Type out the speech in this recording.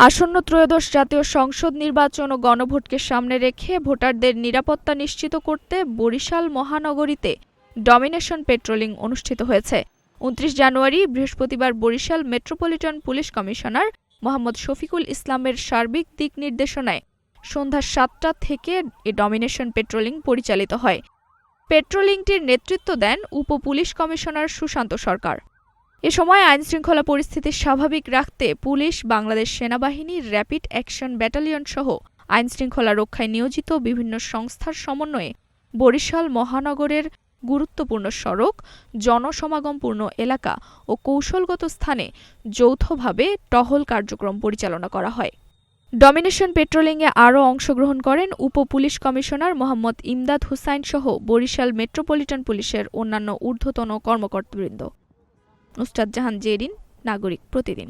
আসন্ন ত্রয়োদশ জাতীয় সংসদ নির্বাচন ও গণভোটকে সামনে রেখে ভোটারদের নিরাপত্তা নিশ্চিত করতে বরিশাল মহানগরীতে ডমিনেশন পেট্রোলিং অনুষ্ঠিত হয়েছে। ২৯ জানুয়ারি বৃহস্পতিবার Barishal metropolitan police commissioner Mohammad Shafiqul ইসলামের সার্বিক দিক নির্দেশনায় সন্ধ্যা ৭টা থেকে এ ডমিনেশন পেট্রোলিং পরিচালিত হয়। পেট্রোলিংটির নেতৃত্ব দেন উপ পুলিশ কমিশনার সুশান্ত সরকার। এ সময় আইনশৃঙ্খলা পরিস্থিতি স্বাভাবিক রাখতে পুলিশ, বাংলাদেশ সেনাবাহিনী, র্যাপিড অ্যাকশন ব্যাটালিয়ন সহ আইনশৃঙ্খলা রক্ষায় নিয়োজিত বিভিন্ন সংস্থার সমন্বয়ে বরিশাল মহানগরের গুরুত্বপূর্ণ সড়ক, জনসমাগমপূর্ণ এলাকা ও কৌশলগত স্থানে যৌথভাবে টহল কার্যক্রম পরিচালনা করা হয়। ডমিনেশন পেট্রোলিংয়ে আরও অংশগ্রহণ করেন উপ পুলিশ কমিশনার মোহাম্মদ ইমদাদ হুসাইন সহ বরিশাল মেট্রোপলিটন পুলিশের অন্যান্য ঊর্ধ্বতন কর্মকর্তাবৃন্দ। নুসরাত জাহান জেরিন, নাগরিক প্রতিদিন।